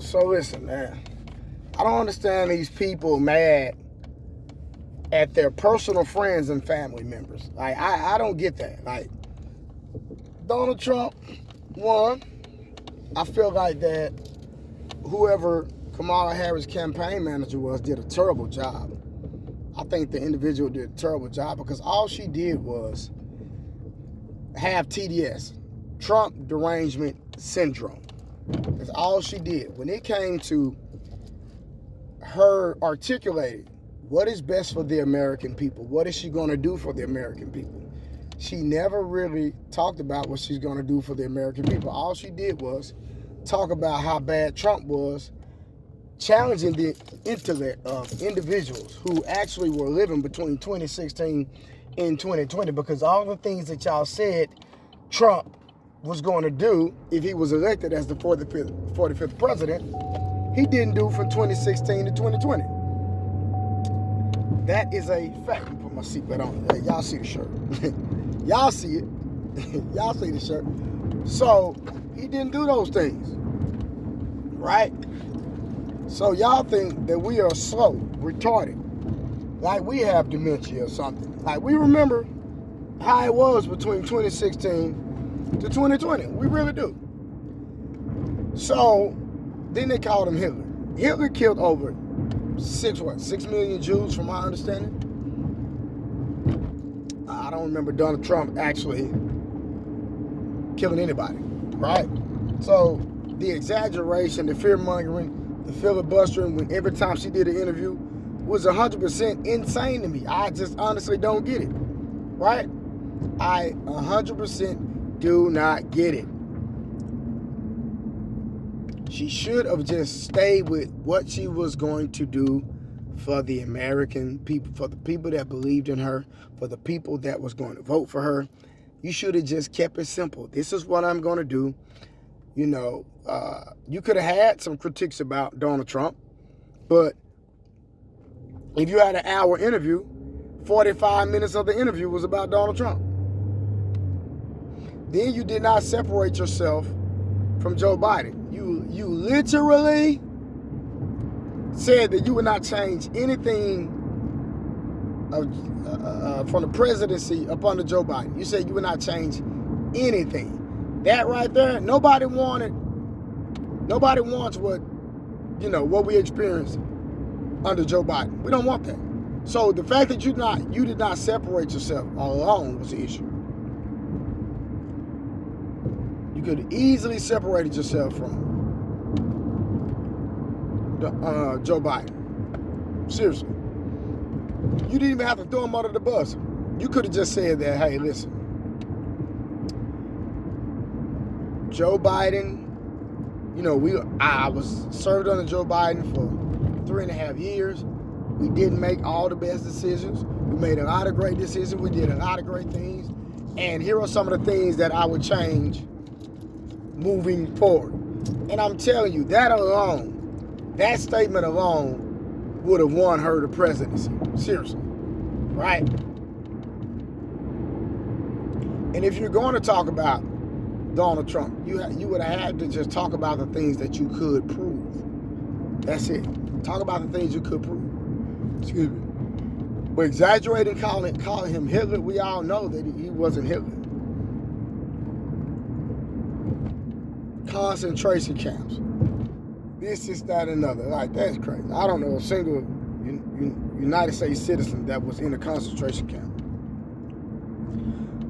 So listen, man. I don't understand these people mad at their personal friends and family members. Like, I don't get that. Like, Donald Trump won. I feel like that whoever Kamala Harris campaign manager was did a terrible job. I think the individual did a terrible job because all she did was have TDS, Trump Derangement Syndrome. That's all she did. When it came to her articulating what is best for the American people, what is she going to do for the American people, she never really talked about what she's going to do for the American people. All she did was talk about how bad Trump was, challenging the intellect of individuals who actually were living between 2016 and 2020, because all the things that y'all said Trump was going to do if he was elected as the 45th president, he didn't do from 2016 to 2020. That is a fact. Put my seatbelt on. Hey, y'all see the shirt. Y'all see it. Y'all see the shirt. So he didn't do those things, right? So y'all think that we are slow, retarded, like we have dementia or something. Like we remember how it was between 2016 to 2020. We really do. So then they called him Hitler. Hitler killed over 6 million Jews, from my understanding. I don't remember Donald Trump actually killing anybody, right? So the exaggeration, the fear-mongering, the filibustering when every time she did an interview was 100% insane to me. I just honestly don't get it, right? I 100% do not get it. She should have just stayed with what she was going to do for the American people, for the people that believed in her, for the people that was going to vote for her. You should have just kept it simple. This is what I'm going to do. You know, you could have had some critiques about Donald Trump, but if you had an hour interview, 45 minutes of the interview was about Donald Trump. Then you did not separate yourself from Joe Biden. You literally said that you would not change anything from the presidency up under Joe Biden. You said you would not change anything. That right there, nobody wants what we experienced under Joe Biden. We don't want that. So the fact that you did not separate yourself alone was the issue. You could have easily separated yourself from Joe Biden. Seriously. You didn't even have to throw him under the bus. You could have just said that, hey, listen, Joe Biden, I was served under Joe Biden for 3.5 years. We didn't make all the best decisions. We made a lot of great decisions. We did a lot of great things. And here are some of the things that I would change moving forward. And I'm telling you, that statement alone would have won her the presidency. Seriously. Right? And if you're going to talk about Donald Trump, you would have had to just talk about the things that you could prove. That's it. Talk about the things you could prove. Excuse me. But exaggerating, calling him Hitler, we all know that he wasn't Hitler. Concentration camps. This, that, and another. Like, that's crazy. I don't know a single United States citizen that was in a concentration camp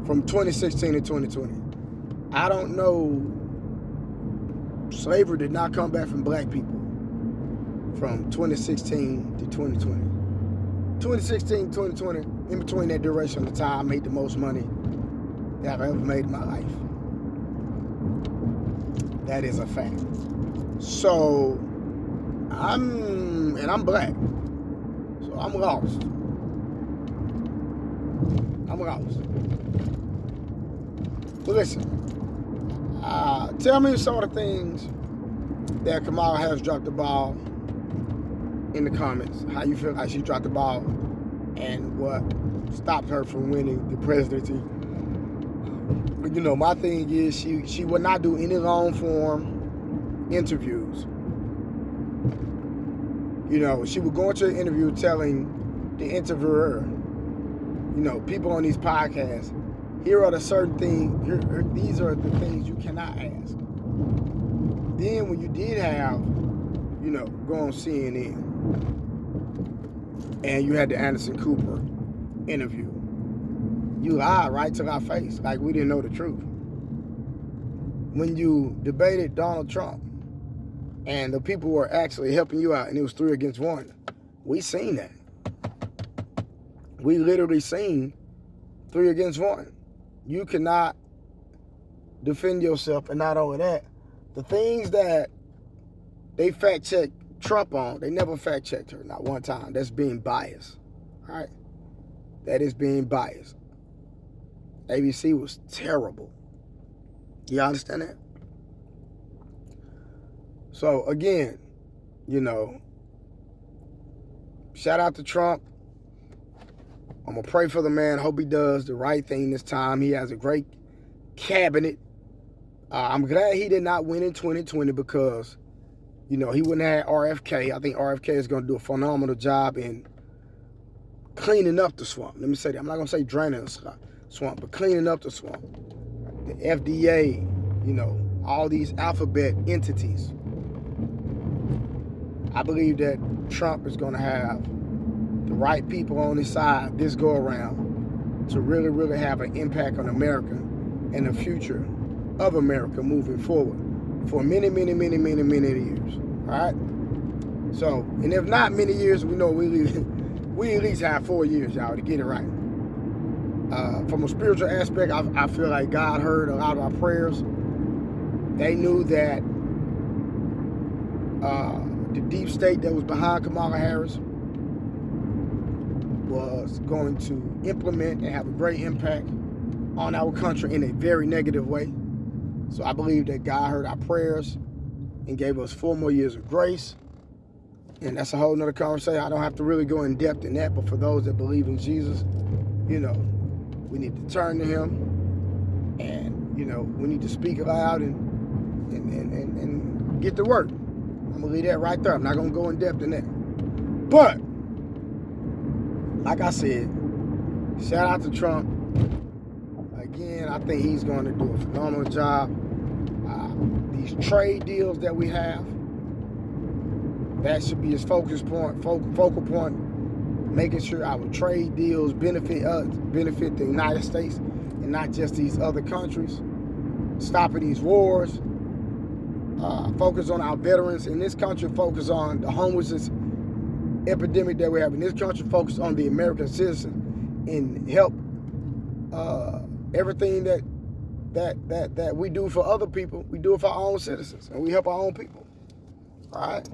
from 2016 to 2020. I don't know. Slavery did not come back from black people from 2016 to 2020. 2016 to 2020, in between that duration of time, I made the most money that I've ever made in my life. That is a fact. So, I'm black. So I'm lost. But listen, tell me some of the things that Kamala has dropped the ball in the comments. How you feel like she dropped the ball and what stopped her from winning the presidency. But my thing is she would not do any long form interviews You know, she would go into an interview telling the interviewer, you know, people on these podcasts, here are the certain things, these are the things you cannot ask. Then when you did have, you know, go on CNN and you had the Anderson Cooper interview, you lied right to our face like we didn't know the truth. When you debated Donald Trump and the people were actually helping you out and it was 3 against 1, we seen that. We literally seen 3 against 1. You cannot defend yourself, and not only that, the things that they fact-checked Trump on, they never fact-checked her, not one time. That's being biased, all right? That is being biased. ABC was terrible. You understand that? So, again, you know, shout out to Trump. I'm going to pray for the man. Hope he does the right thing this time. He has a great cabinet. I'm glad he did not win in 2020 because, you know, he wouldn't have had RFK. I think RFK is going to do a phenomenal job in cleaning up the swamp. Let me say that. I'm not going to say draining the swamp, but cleaning up the swamp. The FDA, you know, all these alphabet entities. I believe that Trump is going to have the right people on his side this go around to really, really have an impact on America and the future of America moving forward for many, many, many, many, many years. All right? So, and if not many years, we know we at least have 4 years, y'all, to get it right. From a spiritual aspect, I feel like God heard a lot of our prayers. They knew that the deep state that was behind Kamala Harris was going to implement and have a great impact on our country in a very negative way. So I believe that God heard our prayers and gave us 4 more years of grace. And that's a whole nother conversation. I don't have to really go in depth in that, but for those that believe in Jesus, you know, we need to turn to him, and, you know, we need to speak aloud and get to work. I'm going to leave that right there. I'm not going to go in depth in that. But, like I said, shout out to Trump. Again, I think he's going to do a phenomenal job. These trade deals that we have, that should be his focus point, focal point, making sure our trade deals benefit us, benefit the United States, and not just these other countries. Stopping these wars. Focus on our veterans in this country. Focus on the homelessness epidemic that we have in this country. Focus on the American citizen and help everything that we do for other people, we do it for our own citizens, and we help our own people. All right?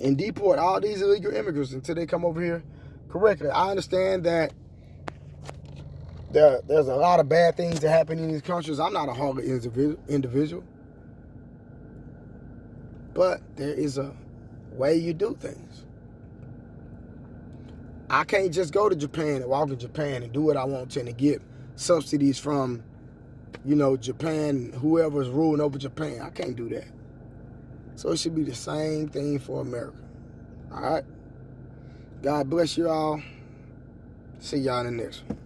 And deport all these illegal immigrants until they come over here correctly. I understand that there's a lot of bad things that happen in these countries. I'm not a horrible individual. But there is a way you do things. I can't just go to Japan and walk in Japan and do what I want to and get subsidies from, you know, Japan, whoever's ruling over Japan. I can't do that. So it should be the same thing for America. All right? God bless you all. See y'all in the next one.